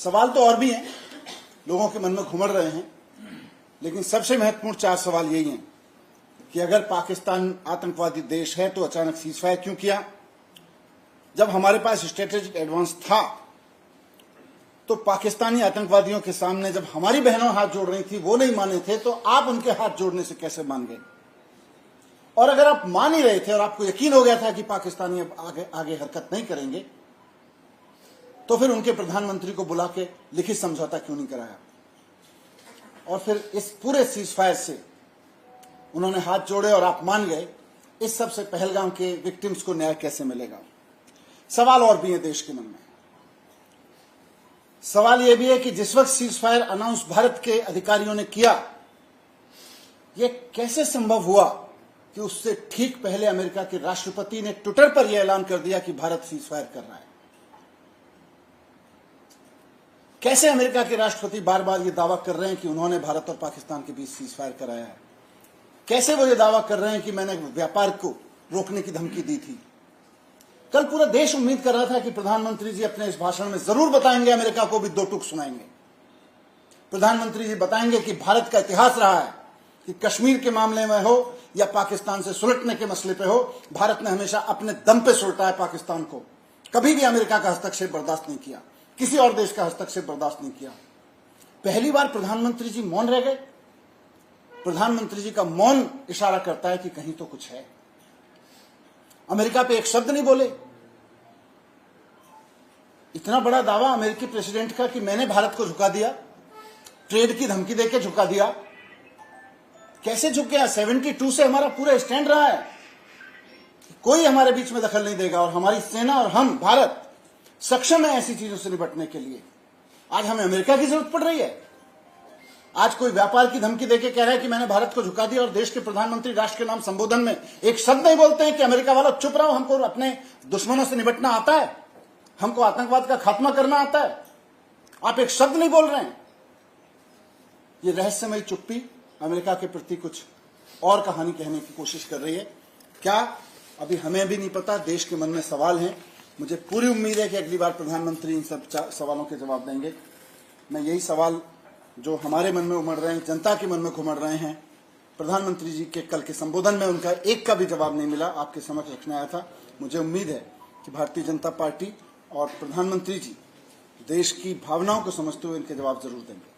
सवाल तो और भी हैं, लोगों के मन में घुमड़ रहे हैं, लेकिन सबसे महत्वपूर्ण 4 सवाल यही हैं कि अगर पाकिस्तान आतंकवादी देश है तो अचानक सीजफायर क्यों किया? जब हमारे पास स्ट्रेटेजिक एडवांस था तो पाकिस्तानी आतंकवादियों के सामने जब हमारी बहनों हाथ जोड़ रही थी वो नहीं माने थे, तो आप उनके हाथ जोड़ने से कैसे मान गए? और अगर आप मान ही रहे थे और आपको यकीन हो गया था कि पाकिस्तानी अब आगे हरकत नहीं करेंगे, तो फिर उनके प्रधानमंत्री को बुला के लिखित समझौता क्यों नहीं कराया? और फिर इस पूरे सीजफायर से उन्होंने हाथ जोड़े और आप मान गए। इस सबसे पहलगाम के विक्टिम्स को न्याय कैसे मिलेगा? सवाल और भी है देश के मन में। सवाल यह भी है कि जिस वक्त सीजफायर अनाउंस भारत के अधिकारियों ने किया, यह कैसे संभव हुआ कि उससे ठीक पहले अमेरिका के राष्ट्रपति ने ट्विटर पर यह ऐलान कर दिया कि भारत सीजफायर कर रहा है? कैसे अमेरिका के राष्ट्रपति बार बार यह दावा कर रहे हैं कि उन्होंने भारत और पाकिस्तान के बीच सीजफायर कराया है? कैसे वो ये दावा कर रहे हैं कि मैंने व्यापार को रोकने की धमकी दी थी? कल पूरा देश उम्मीद कर रहा था कि प्रधानमंत्री जी अपने इस भाषण में जरूर बताएंगे, अमेरिका को भी 2 टूक सुनाएंगे। प्रधानमंत्री जी बताएंगे कि भारत का इतिहास रहा है कि कश्मीर के मामले में हो या पाकिस्तान से सुलटने के मसले पे हो, भारत ने हमेशा अपने दम पे सुलटा है पाकिस्तान को। कभी भी अमेरिका का हस्तक्षेप बर्दाश्त नहीं किया, किसी और देश का हस्तक्षेप बर्दाश्त नहीं किया। पहली बार प्रधानमंत्री जी मौन रह गए। प्रधानमंत्री जी का मौन इशारा करता है कि कहीं तो कुछ है। अमेरिका पे एक शब्द नहीं बोले। इतना बड़ा दावा अमेरिकी प्रेसिडेंट का कि मैंने भारत को झुका दिया, ट्रेड की धमकी देके झुका दिया। कैसे झुक गया? 72 से हमारा पूरा स्टैंड रहा है कि कोई हमारे बीच में दखल नहीं देगा, और हमारी सेना और हम भारत सक्षम है ऐसी चीजों से निपटने के लिए। आज हमें अमेरिका की जरूरत पड़ रही है। आज कोई व्यापार की धमकी देके कह रहा है कि मैंने भारत को झुका दिया, और देश के प्रधानमंत्री राष्ट्र के नाम संबोधन में एक शब्द नहीं बोलते हैं कि अमेरिका वालों चुप रहो, हमको अपने दुश्मनों से निपटना आता है, हमको आतंकवाद का खात्मा करना आता है। आप एक शब्द नहीं बोल रहे हैं। ये रहस्यमयी चुप्पी अमेरिका के प्रति कुछ और कहानी कहने की कोशिश कर रही है क्या? अभी हमें भी नहीं पता। देश के मन में सवाल हैं। मुझे पूरी उम्मीद है कि अगली बार प्रधानमंत्री इन सब सवालों के जवाब देंगे। मैं यही सवाल जो हमारे मन में उमड़ रहे हैं, जनता के मन में घुमड़ रहे हैं, प्रधानमंत्री जी के कल के संबोधन में उनका एक का भी जवाब नहीं मिला, आपके समक्ष रखने आया था। मुझे उम्मीद है कि भारतीय जनता पार्टी और प्रधानमंत्री जी देश की भावनाओं को समझते हुए इनके जवाब जरूर देंगे।